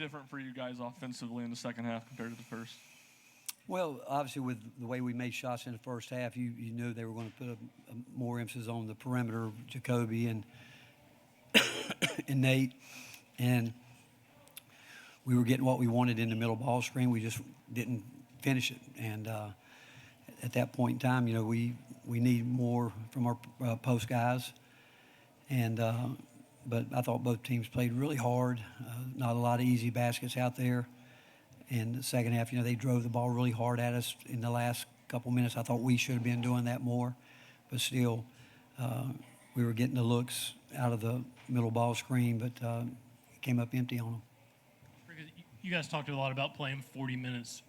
different for you guys offensively in the second half compared to the first? Well, obviously, with the way we made shots in the first half, you knew they were going to put more emphasis on the perimeter, Jacoby and and Nate, and we were getting what we wanted in the middle ball screen. We just didn't finish it, and at that point in time, we need more from our post guys, and but I thought both teams played really hard. Not a lot of easy baskets out there. In the second half, they drove the ball really hard at us in the last couple minutes. I thought we should have been doing that more, but still, we were getting the looks out of the middle ball screen, but it came up empty on them. You guys talked a lot about playing 40 minutes.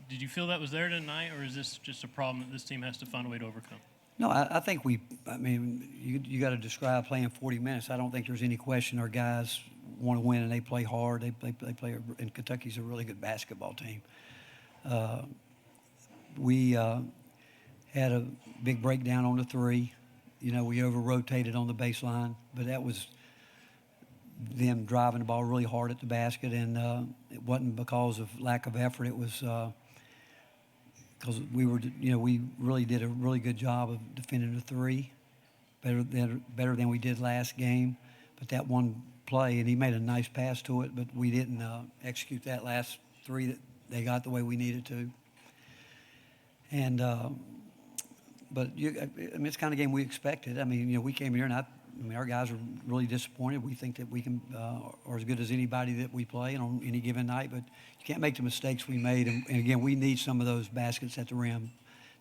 Did you feel that was there tonight, or is this just a problem that this team has to find a way to overcome? No, I think you got to describe playing 40 minutes. I don't think there's any question our guys want to win and they play hard. They play, and Kentucky's a really good basketball team. We had a big breakdown on the three. We over-rotated on the baseline, but that was them driving the ball really hard at the basket, and it wasn't because of lack of effort. It was because we really did a really good job of defending the three, better than we did last game. But that one play, and he made a nice pass to it, but we didn't execute that last three that they got the way we needed to. And but it's the kind of game we expected. We came here and our guys are really disappointed. We think that we can are as good as anybody that we play on any given night, but you can't make the mistakes we made. And again, we need some of those baskets at the rim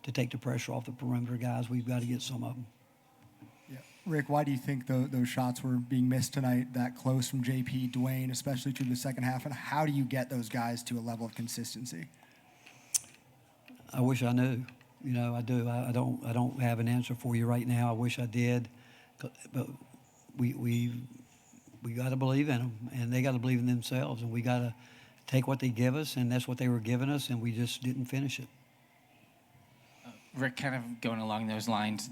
to take the pressure off the perimeter guys. We've got to get some of them. Yeah. Rick, why do you think those shots were being missed tonight that close from JP, Dwayne, especially through the second half? And how do you get those guys to a level of consistency? I wish I knew. I do. I don't have an answer for you right now. I wish I did. But we got to believe in them, and they got to believe in themselves, and we got to take what they give us, and that's what they were giving us, and we just didn't finish it. Rick, kind of going along those lines,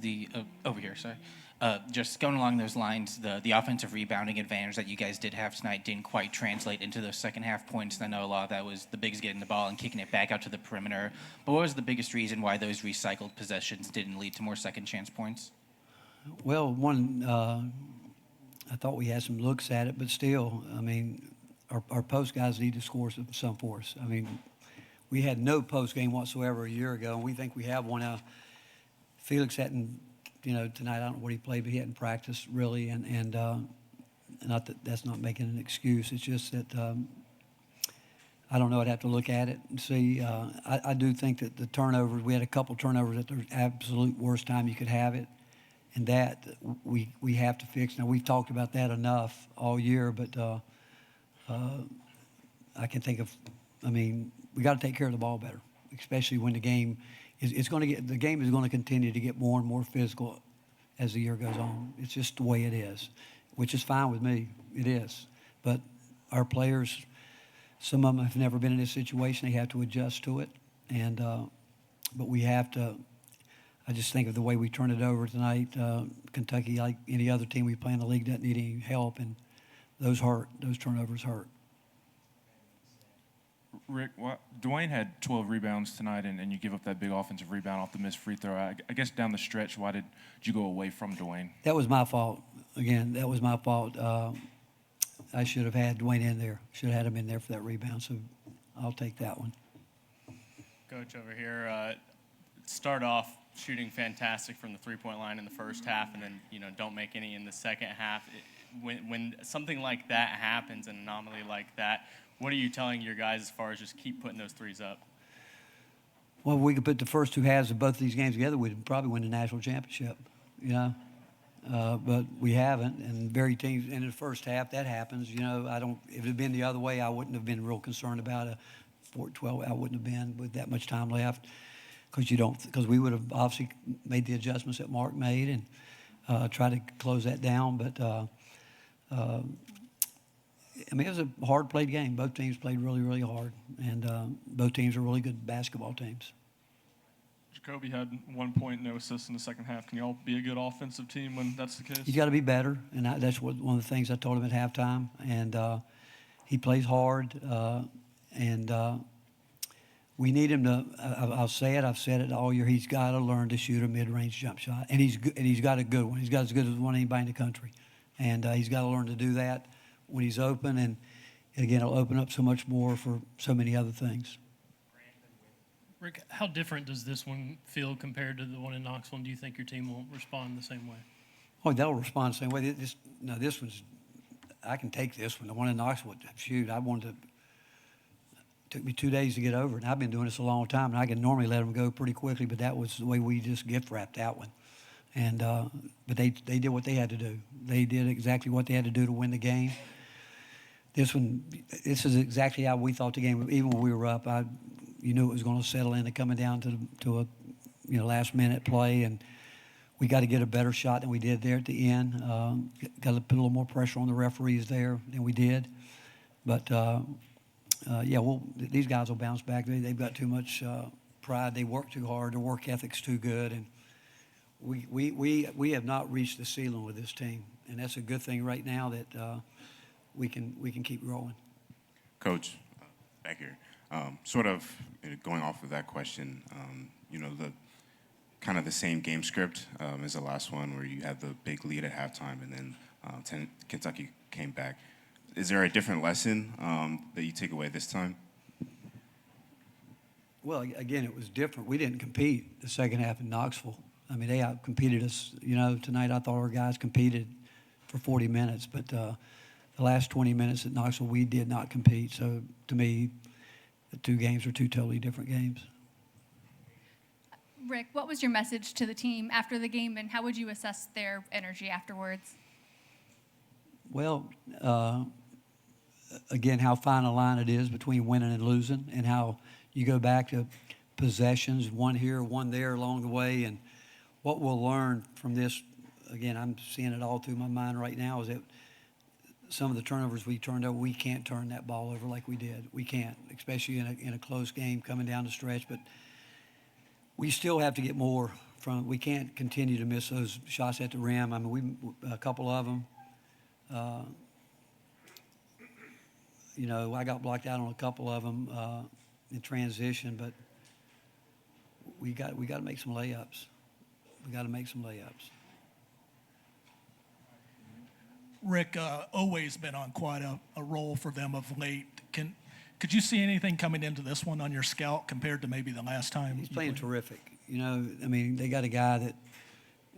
just going along those lines, the offensive rebounding advantage that you guys did have tonight didn't quite translate into those second half points. And I know a lot of that was the bigs getting the ball and kicking it back out to the perimeter. But what was the biggest reason why those recycled possessions didn't lead to more second chance points? Well, one, I thought we had some looks at it, but still, our post guys need to score some for us. We had no post game whatsoever a year ago, and we think we have one now. Felix hadn't, tonight I don't know what he played, but he hadn't practiced really, and not that that's not making an excuse. It's just that I don't know. I'd have to look at it and see. I do think that the turnovers, we had a couple turnovers at the absolute worst time you could have it. And that we have to fix. Now, we've talked about that enough all year, but I can think of, we got to take care of the ball better, especially when the game is going to get, the game is going to continue to get more and more physical as the year goes on. It's just the way it is, which is fine with me. It is. But our players, some of them have never been in this situation. They have to adjust to it. And but we have to. I just think of the way we turned it over tonight. Kentucky, like any other team we play in the league, doesn't need any help, and those hurt. Those turnovers hurt. Rick, Dwayne had 12 rebounds tonight, and you give up that big offensive rebound off the missed free throw. I guess down the stretch, why did you go away from Dwayne? That was my fault. Again, that was my fault. I should have had Dwayne in there. Should have had him in there for that rebound, so I'll take that one. Coach over here, start off shooting fantastic from the three-point line in the first half, and then don't make any in the second half. When something like that happens, an anomaly like that, what are you telling your guys as far as just keep putting those threes up? Well, if we could put the first two halves of both of these games together, we'd probably win the national championship. But we haven't, and very teams in the first half that happens. If it had been the other way, I wouldn't have been real concerned about a 4-12. I wouldn't have been with that much time left. Because we would have obviously made the adjustments that Mark made and tried to close that down. But, it was a hard-played game. Both teams played really, really hard. And both teams are really good basketball teams. Jacoby had 1 point, no assists in the second half. Can y'all be a good offensive team when that's the case? You got to be better. And that's one of the things I told him at halftime. And He plays hard, and we need him to. I'll say it. I've said it all year. He's got to learn to shoot a mid-range jump shot, and he's got a good one. He's got as good as one anybody in the country, and he's got to learn to do that when he's open. And again, it'll open up so much more for so many other things. Rick, how different does this one feel compared to the one in Knoxville? And do you think your team will respond the same way? Oh, they'll respond the same way. This one's. I can take this one. The one in Knoxville, shoot, I wanted to. Took me 2 days to get over it. And I've been doing this a long time, and I can normally let them go pretty quickly, but that was the way we just gift wrapped that one. And but they did what they had to do. They did exactly what they had to do to win the game. This is exactly how we thought the game. Even when we were up, you knew it was going to settle into coming down to a last minute play, and we got to get a better shot than we did there at the end. Got to put a little more pressure on the referees there than we did, but. These guys will bounce back. They've got too much pride. They work too hard. Their work ethic's too good, and we have not reached the ceiling with this team, and that's a good thing right now that we can keep growing. Coach, back here, sort of going off of that question, the kind of the same game script as the last one, where you had the big lead at halftime, and then Kentucky came back. Is there a different lesson that you take away this time? Well, again, it was different. We didn't compete the second half in Knoxville. I mean, they out-competed us. Tonight I thought our guys competed for 40 minutes, but the last 20 minutes at Knoxville, we did not compete. So, to me, the two games are two totally different games. Rick, what was your message to the team after the game, and how would you assess their energy afterwards? Well, again, how fine a line it is between winning and losing, and how you go back to possessions, one here, one there along the way, and what we'll learn from this, again, I'm seeing it all through my mind right now, is that some of the turnovers we turned over, we can't turn that ball over like we did. We can't, especially in a close game coming down the stretch, but we still have to get more from, we can't continue to miss those shots at the rim. I mean, a couple of them, I got blocked out on a couple of them in transition, but we got to make some layups. We got to make some layups. Rick, Oweh's been on quite a roll for them of late. Could you see anything coming into this one on your scout compared to maybe the last time? He's playing terrific. They got a guy that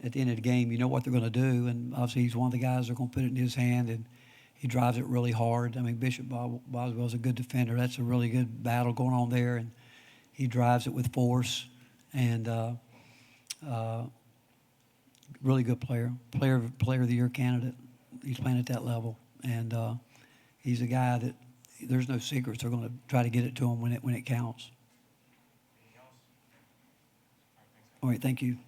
at the end of the game, you know what they're going to do, and obviously he's one of the guys they're going to put it in his hand, and he drives it really hard. I mean, Bishop Boswell's a good defender. That's a really good battle going on there, and he drives it with force, and really good player of the year candidate. He's playing at that level, and he's a guy that there's no secrets. They're going to try to get it to him when it counts. All right, thank you.